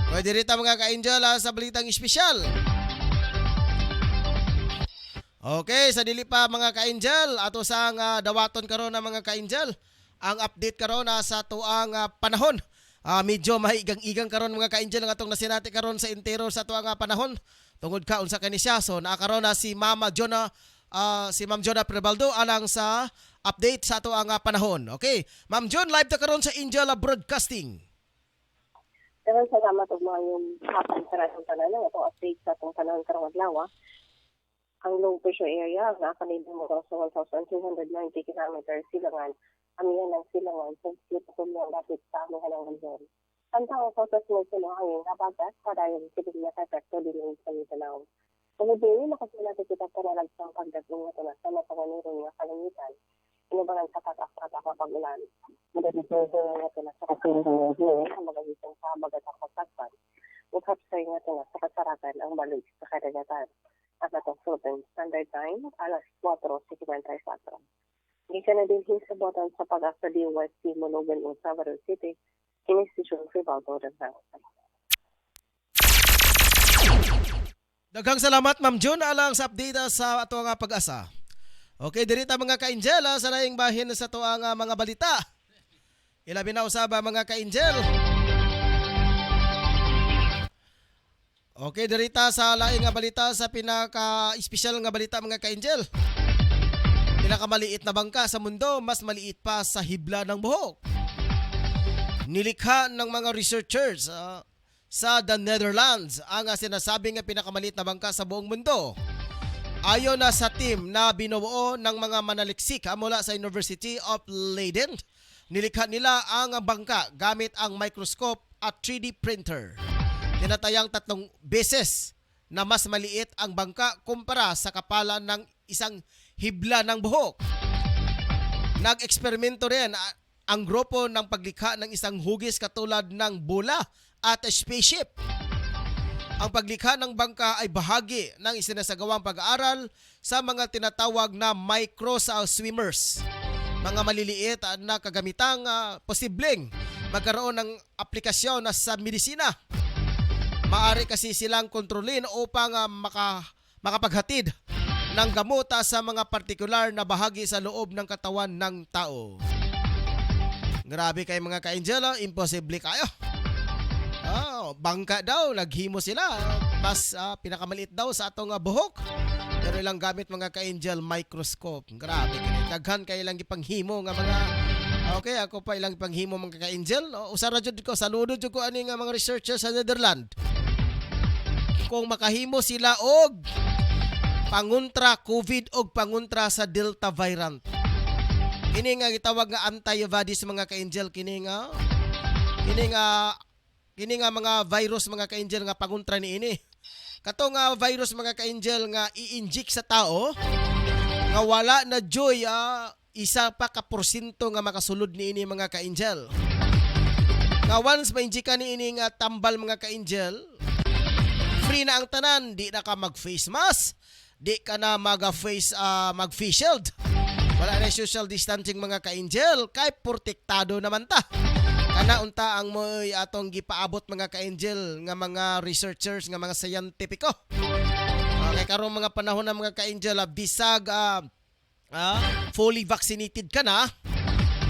Pwede rito mga ka-Angel sa balitang espesyal. Okay, sa dili pa mga ka-Angel, ato sa dawaton karon na mga ka-Angel, ang update karon sa tuang panahon. Medyo maigang-igang karon mga ka-Angel ang atong nasinati karon sa intero sa tuang panahon. Tungod ka unsa kani siya, so naakaroon na si Ma'am Jonah Prebaldo alang sa update sa ato ang panahon. Okay, Ma'am John, live ta karon sa Angel Broadcasting. Daghang salamat og mga yung hapon sa atong tanan nga atong update sa atong panahon karong adlaw. Ang low pressure area nga kanindong mo sa 1,290 km silangan, amihan ng silangan sa Patuloy dapit sa among hanang Luzon. Ang tao sa susunod sa mga hangin kabagat padayon sa bigla sa epekto din sa Mindanao. Kung hindi nakasulat kita sa nalagsang pagdating na ito sa mapanganiro niya kalangitan, inubangan sa katakot ako pag-ulan. Madadipwede na ito na sa kasunod niya ang magagisang sa magatang pagkakpan. Ukhapsay nga ito na sa kasaratan ang balik sa kadagatan. At atong Philippine Standard Time, alas 4:54. Gika na din sa botan sa pag-asa DYC Monogan o Salvador City, Kinistisyon Frivaldo ng Hangotan. Daghang salamat Ma'am June alang sa update sa ato nga pag-asa. Okay, dirita mga ka-Angel sa laing bahin sa ato nga mga balita. Ilabi na usaba mga ka-Angel. Okay, dirita sa laing nga balita sa pinaka-espesyal nga balita mga ka-Angel. Pinakamaliit na bangka sa mundo, mas maliit pa sa hibla ng buhok. Nilikha ng mga researchers sa the Netherlands ang sinasabing pinakamaliit na bangka sa buong mundo. Ayon na sa team na binubuo ng mga manaliksik mula sa University of Leiden, nilikha nila ang bangka gamit ang microscope at 3D printer. Tinatayang 3 beses na mas maliit ang bangka kumpara sa kapalan ng isang hibla ng buhok. Nag-eksperimento rin ang grupo ng paglikha ng isang hugis katulad ng bola at spaceship. Ang paglikha ng bangka ay bahagi ng isinasagawang pag-aaral sa mga tinatawag na micro swimmers. Mga maliliit na kagamitang posibleng magkaroon ng aplikasyon sa medisina. Maaari kasi silang kontrolin upang makapaghatid ng gamot sa mga partikular na bahagi sa loob ng katawan ng tao. Grabe kayo mga ka-Angel, imposible kayo. bangka daw, naghimo sila. Mas pinakamaliit daw sa atong buhok. Pero ilang gamit mga ka-angel, microscope. Grabe kini. Daghan kay ilang ipanghimo nga mga okay, ako pa ilang ipanghimo mga ka-angel. Usara jud ko, saludo jud ko ani nga mga researchers sa Netherlands. Kung makahimo sila og panguntra COVID og panguntra sa Delta variant. Kini nga gitawag nga antibodies mga ka-angel, kini nga mga virus mga ka-angel nga panguntra niini. Kato nga virus mga ka-angel nga i-inject sa tao nga wala na joy isa pa ka porsyento nga makasulod niini mga ka-angel. Nga once ma-inject ka niini nga tambal mga ka-angel, free na ang tanan, di na ka mag-face mask, di ka na mag-face shield. Wala na social distancing mga ka-angel, kay protektado naman ta. Kana unta ang mo'y atong gipaabot mga ka-angel nga mga researchers nga mga scientifico. Okay, karong mga panahon na mga ka-angel, bisag fully vaccinated ka na,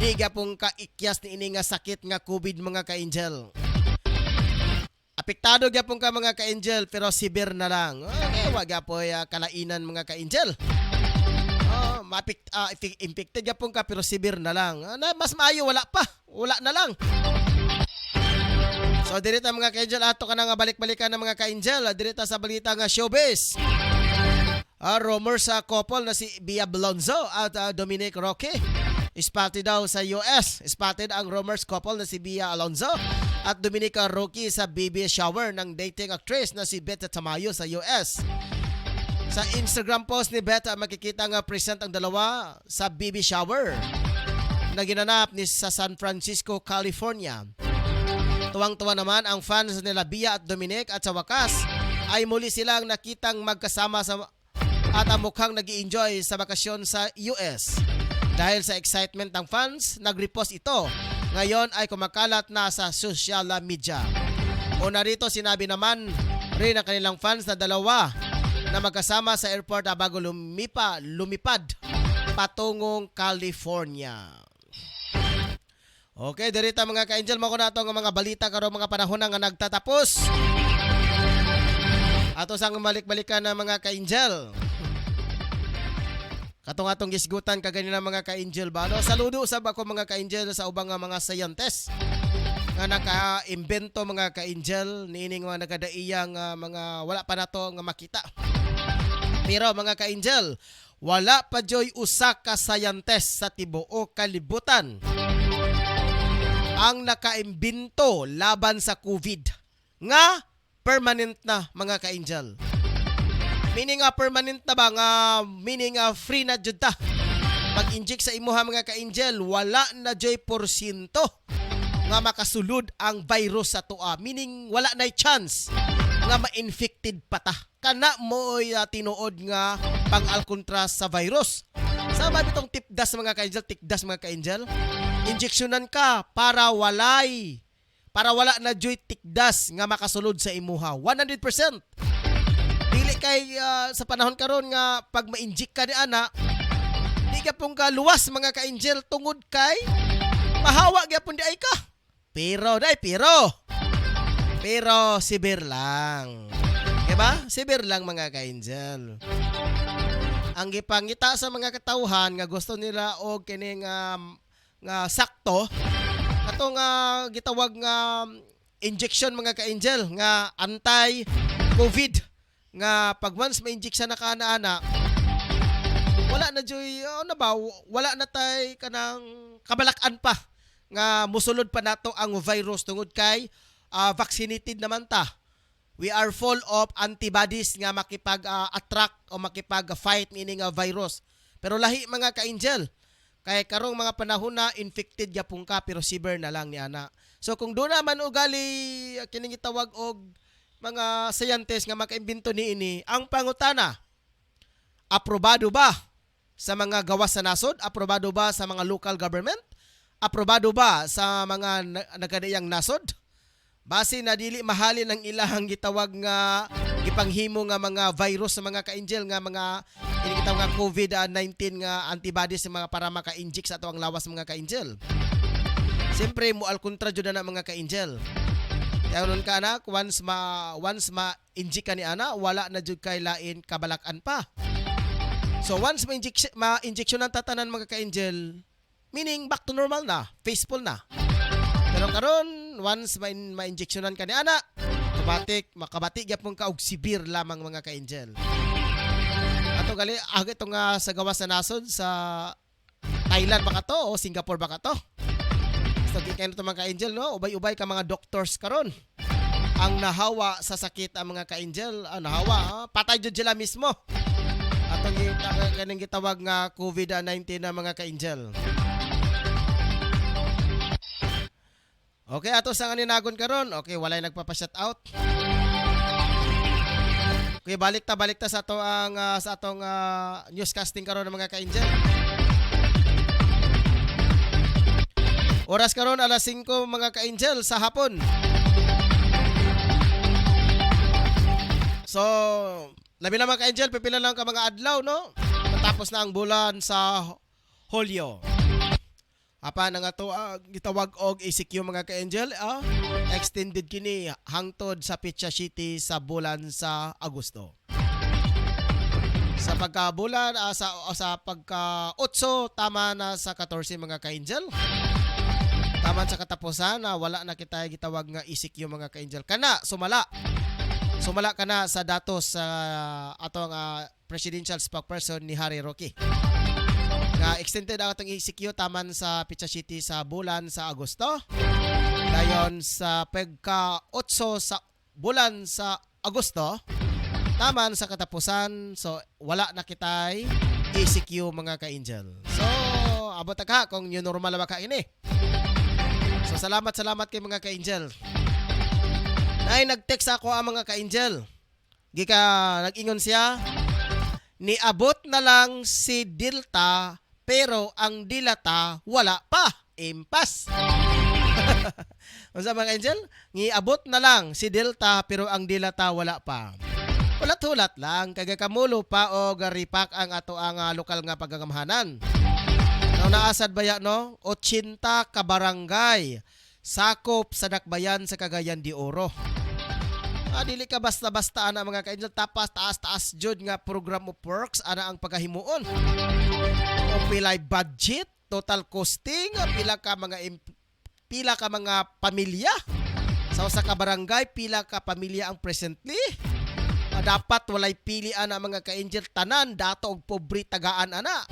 di gyapon ka ikyas ni ini nga sakit nga COVID mga ka-angel. Apektado gyapon ka mga ka-angel pero severe na lang. Okay, wag gyapon kalainan mga ka-angel. Infected gyapon ka pero severe na lang. Mas maayo wala pa. Wala na lang. So dirita mga ka-angel, ato ka na nga balik-balikan ng mga ka-angel. Dirita sa balita nga showbiz. Rumors sa couple na si Bia Blonzo at Dominic Roque. Spotted daw sa US. Spotted ang rumors couple na si Bia Alonzo at Dominic Roque sa baby shower ng dating actress na si Beta Tamayo sa US. Sa Instagram post ni Beta, makikita nga present ang dalawa sa baby shower na ginanap ni sa San Francisco, California. Tuwang-tuwa naman ang fans nila Bia at Dominic at sa wakas ay muli silang nakitang magkasama at mukhang nag-i-enjoy sa bakasyon sa US. Dahil sa excitement ng fans, nag-repost ito. Ngayon ay kumakalat na sa social media. Una rito sinabi naman rin ng kanilang fans na dalawa na magkasama sa airport bago lumipad patungong California. Okay, dirita mga ka-angel, mako na ito ng mga balita karong mga panahon na nga nagtatapos. Ato sang balik-balikan na mga ka-angel. Katong atong gisgutan kaganina mga ka-angel ba? No? Saludo usab ako mga ka-angel sa ubang mga scientist nga naka-imbento mga ka-angel niining mga nagadaiyang mga wala pa nato nga makita. Pero mga ka-angel, wala pa joy usa ka scientist sa tibuok kalibutan ang nakaimbento laban sa COVID nga permanent na mga ka-angel. Meaning permanent na ba nga meaning free na jud ta. Pag-inject sa imuha mga ka-angel, wala na joy porsyento nga makasulod ang virus sa tua. Meaning wala na chance nga ma-infected pa ta. Kana mo tinuod nga pang-alkontra sa virus. Sa bitong tipdas mga ka-angel, tikdas mga ka-angel. Injeksyonan ka para wala na joy tikdas nga makasulod sa imuha. 100%. Dili kay sa panahon karon nga pag ma-inject ka ni ana, di ka pong luwas mga ka-angel tungod kay mahawa gyapon di ay ka. Pero severe lang. Diba? Severe lang mga ka-angel. Ang gipangita sa mga katawhan nga gusto nila og kini nga sakto katong gitawag nga injection mga ka-angel nga anti-COVID nga pag once ma-inject sa nakaana-ana wala na joy wala na tay kanang kabalakan pa nga musulod pa nato ang virus tungod kay vaccinated naman ta. We are full of antibodies nga makipag-attract o makipag-fight meaning virus. Pero lahi mga ka-angel, kay karong mga panahon na infected yapon ka pero severe na lang ni ana. So kung doon naman ugali kining gitawag og mga scientists nga makaimbento niini, ang pangutana, aprobado ba sa mga gawas sa nasod? Aprobado ba sa mga local government? Aprobado ba sa mga nagkadayang nasod? Base na dili mahalin ang ilahang gitawag nga gipanghimo nga mga virus sa mga ka-angel nga mga gitawag nga COVID-19 nga antibodies sa mga para maka-inject sa ato ang lawas mga ka-angel. Siyempre mo al kontra jud na mga ka-angel. Kaya nun ka anak, once ma-inject ka ni ana, wala na jud kay lain kabalakan pa. So once ma-injection ng tatanan mga ka-angel, meaning back to normal na, peaceful na. Pero karon once ma-injectionan ka ni ana, makabati gyap mong ka og severe lamang mga ka-angel. Ato gali itong sa gawas na nasod sa Thailand ba ka to o Singapore ba ka to? So kayo to mga ka-angel no, ubay-ubay ka mga doctors karon. Ang nahawa sa sakit ang mga ka-angel, nahawa, patay jud sila mismo. Atong kanang gitawag nga COVID-19 na mga ka-angel. Okay, ato sa ninagon karon. Okay, walay nagpapa-shout out. Okay, balik ta sa atong newscasting karon ng mga ka-angel. Oras karon alas 5 mga ka-angel sa hapon. So, labi na mga ka-angel, pipila lang ka mga adlaw, no? Matapos na ang bulan sa Hulyo. Apa na nga to, gitawag og ECQ mga ka-angel, extended kini hangtod sa Picha City sa bulan sa Agosto. Sa pagkabulan, sa pagka-8, tama na sa 14 mga ka-angel. Tama sa katapusan, wala na kita gitawag nga ECQ mga ka-angel. Kana, Sumala ka na sa datos sa atong presidential spokesperson ni Harry Roque. Nga extended ang atong ECQ taman sa Picha City sa bulan sa Agosto. Dayon sa pagka-8 sa bulan sa Agosto, taman sa katapusan, so wala na kitay ECQ mga ka-angel. So, abot ka kung new normal ba ka ini. So, salamat kay mga ka-angel. Ay nag-text ako ang mga ka-angel. Nag-ingon siya, niabot na lang si Delta pero ang Dilata wala pa. Impas. Unsa mga ka-angel? Niabot na lang si Delta pero ang Dilata wala pa. Ulat-ulat lang kay kamulo pa o garipak ang ato ang lokal nga pagagamahanan. Naasad baya no? 80 ka barangay sakop sa dakbayan sa Cagayan de Oro. Dili ka basta-basta ana mga ka-angel, taas jud nga program of works ana ang pagahimuon. O pilay budget, total costing, pila ka mga pamilya. Sa usa ka barangay, pila ka pamilya ang presently. Dapat walay pili ana mga ka-angel, tanan dato og pobre tagaan ana.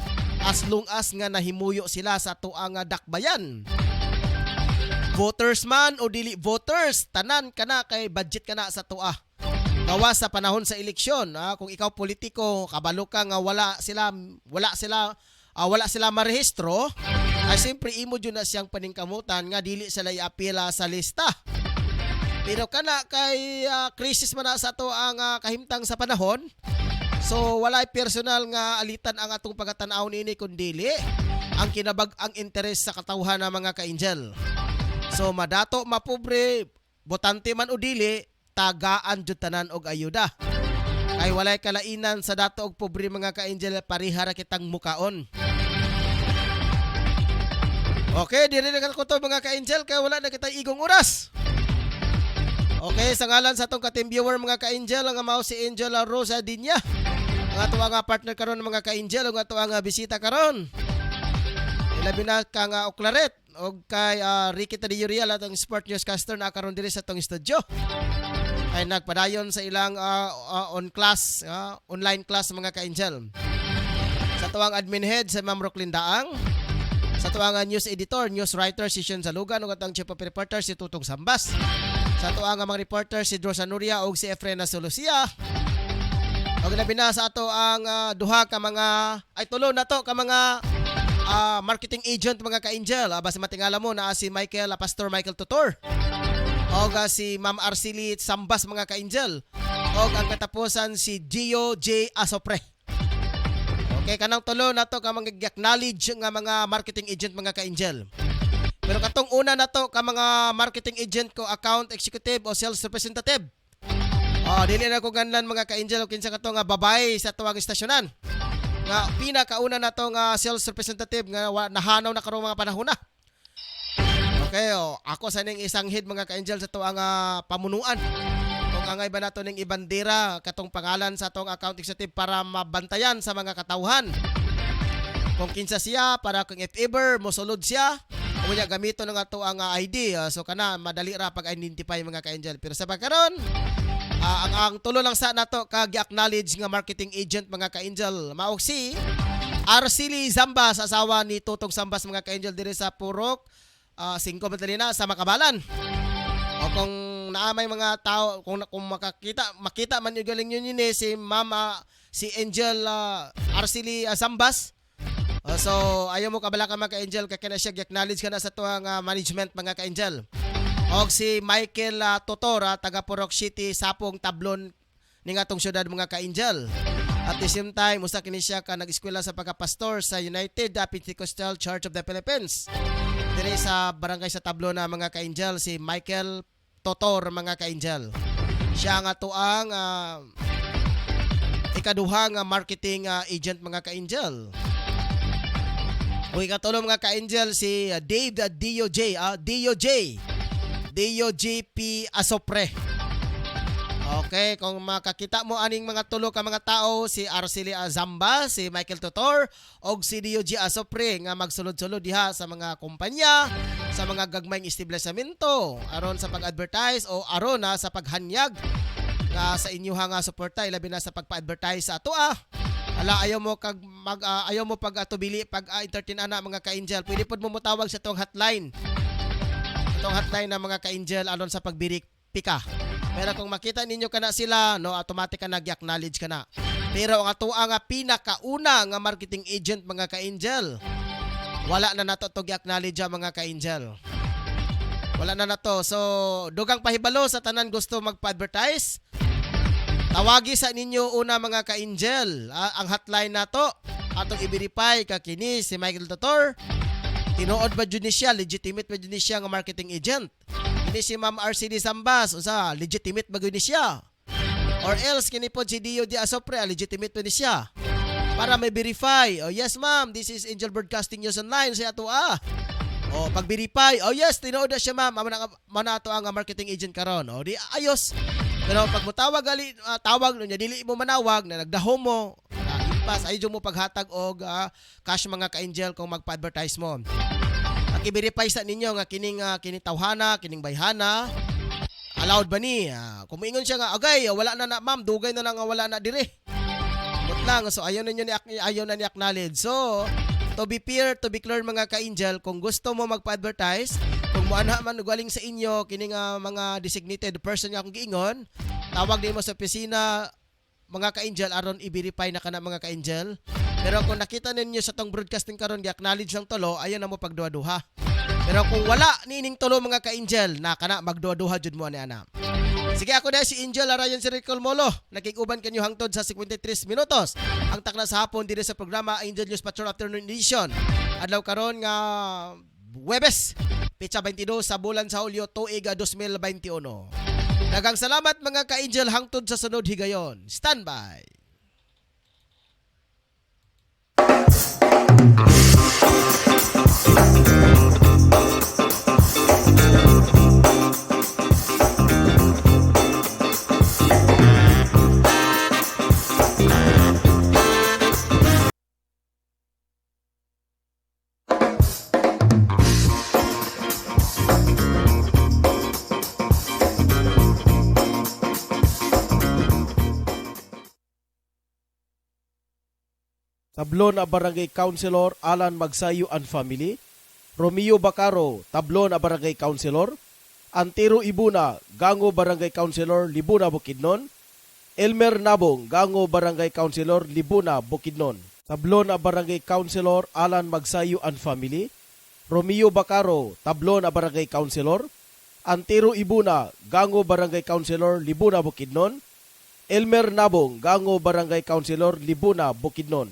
As long as nga nahimuyo sila sa tuang dakbayan. Voters man o dili voters, tanan kana kay budget kana sa tua. Gawa sa panahon sa eleksyon, kung ikaw politiko, kabalo ka nga wala sila marehistro, ay siyempre imo jud na siyang paningkamutan nga dili sila iapila sa lista. Pero kana kay krisis man na sa to ang kahimtang sa panahon. So walay personal nga alitan ang atong pagatan-aw nini kun dili ang kinabag-ang interes sa katawhan ng mga ka-angel. So madato mapobre, botante man o dili, tagaan jud tanan og ayuda. Kay walay kalainan sa dato og pobre mga ka-angel, parihara kitang mukaon. Okay, diri na ko to mga ka-angel kay wala na kita igong oras. Okay, sa ngalan sa atong ka-team viewer mga ka-angel, ang mao si Angela Rosa Dinya. Ang ato nga partner karon mga ka-angel, ang ato nga bisita karon. Ilabi na ka nga Oclaret og kay Ricky Tadiyurial atong sport newscaster na karon diri sa atong studio. Ay nagpadayon sa ilang online class mga ka-angel. Sa tuwang admin head sa Ma'am Rocklyn Daang, sa tuwang news editor, news writer si Sean Salugan ug atong chief of reporter si Tutong Sambas. Sa tuwang mga reporter si Drosa Nuria ug si Efrena Solucia. Og labi na sa ato ang duha ka mga tulo na to ka mga marketing agent mga ka-angel. Basta matingala mo na si Pastor Michael Tutor. O si Ma'am Arceli Sambas mga ka-angel. O ang katapusan si Gio J. Asopre. Okay, kanang tulo na to ka mga acknowledge nga mga marketing agent mga ka-angel. Pero katong una na to ka mga marketing agent ko, account executive o sales representative. Dili na ko ganlan mga ka-angel o kinsa kato nga babay sa tuwang istasyonan. Nga pinakauna na to nga sales representative nga nahanaw na karong mga panahon na. Okay, Okay, ako sa ning isang head mga ka-angel sa tuang pamunuan. Kung angay ba nato ning ibandera katong pangalan sa atong account executive para mabantayan sa mga katawhan. Kung kinsa siya para kung if ever mosulod siya, unya gamito ng ato ang ID. So kana madali ra pag-identify mga ka-angel. Pero sa pagkaron, ang tulo lang sa nato kag-acknowledge nga marketing agent mga ka-angel. Maog si Arceli Zambas, asawa ni Tutong Zambas mga ka-angel diri sa Purok 5 Madalina sa Makabalan. O kung naamay mga tao, kung makita man yung galing yun si Mama, si Angel Arceli Zambas. So ayaw mo kabala ka mga ka-angel, kaya na siya acknowledge ka na sa tuwang management mga ka-angel. O si Michael Totora, taga Purok City, Sapong, Tablon, ning atong syudad mga ka-angel. At the same time, usa kini siya ka nag-eskwela sa pagka-pastor sa United Pentecostal Church of the Philippines. Dire sa barangay sa Tablo na mga ka-angel, si Michael Totor mga ka-angel. Siya nga tuang ikaduhang marketing agent mga ka-angel. O ikatulong mga ka-angel si Dave DOJP Asopre. Okay, kung makakita mo aning mga tulo ka mga tao, si Arceli Zamba, si Michael Totor, o si DOJ Asopre nga magsulod-sulod diha sa mga kumpanya, sa mga gagmayng establishmento, aron sa pag-advertise o aron na sa paghanyag nga sa inyo nga suporta, ilabi na sa pagpa-advertise sa ato Ala, ayaw mo pag-atubili, pag-entertain ana mga ka-angel. Pwede pod mo mutawag sa tong hotline. Itong hotline na mga ka-angel aron sa pagbirik pika. Pero kung makita ninyo kana sila, no, automatic ka nag-acknowledge ka na. Pero ang ato ang pinakauna nga marketing agent mga ka-angel, wala na nato to gi-acknowledge mga ka-angel. Wala na nato. So, dugang pahibalo sa tanan gusto magpa-advertise. Tawagi sa ninyo una mga ka-angel. Ang hotline nato atong i-verify ka kini si Michael Totor. Tinuod ba jud ni siya, legitimate ba jud ni siya nga marketing agent? Kini si Ma'am Arceli Zambas, usa legitimate ba gyud ni siya? Or else kini po si DOJ Asopre, legitimate ba ni siya? Para may verify. Oh yes ma'am, this is Angel Broadcasting News Online sa ato O pag-verify, oh yes, tinuod na siya ma'am, mana ato ang marketing agent karon. O di ayos. Pero pag mo tawag niya dili mo manawag na nagdahom mo, impas ayo mo paghatag og cash mga ka-angel kung magpa-advertise mo. I-verify sa ninyo nga kining tawhana, kining bayhana, allowed ba ni? Kung moingon siya nga, okay, wala na ma'am, dugay na lang wala na dire. But lang, so ayaw na ni acknowledge. So, to be fair, to be clear mga ka-angel, kung gusto mo magpa-advertise, kung muana man galing sa inyo, kining mga designated person nga akong giingon, tawag din mo sa opisina, mga ka-angel, aron i-verify na ka na mga ka-angel. Pero kung nakita ninyo sa tong broadcasting karon gi-acknowledge ng tulo, ayon na mo pagduha-duha. Pero kung wala nining tulo mga ka-angel, na kana magduha-duha jud mo ani ana. Sige, ako dahil si Angel Arayon si Ricol Molo. Nakikuban kanyo hangtod sa 53 minutos. Ang takna sa hapon dito sa programa Angel News Patrol Afternoon Edition. Adlaw karon nga Huwebes, petsa 22 sa bulan sa Hulyo tuig 2021. Daghang salamat mga ka-angel hangtod sa sunod higayon. Standby. Tablon a Barangay Councilor Alan Magsayo and Family, Romeo Bacaro, Tablon a Barangay Councilor, Antero Ibuna, Gango Barangay Councilor, Libuna, Bukidnon, Elmer Nabong, Gango Barangay Councilor, Libuna, Bukidnon. Tablon a Barangay Councilor Alan Magsayo and Family, Romeo Bacaro, Tablon a Barangay Councilor, Antero Ibuna, Gango Barangay Councilor, Libuna, Bukidnon, Elmer Nabong, Gango Barangay Councilor, Libuna, Bukidnon.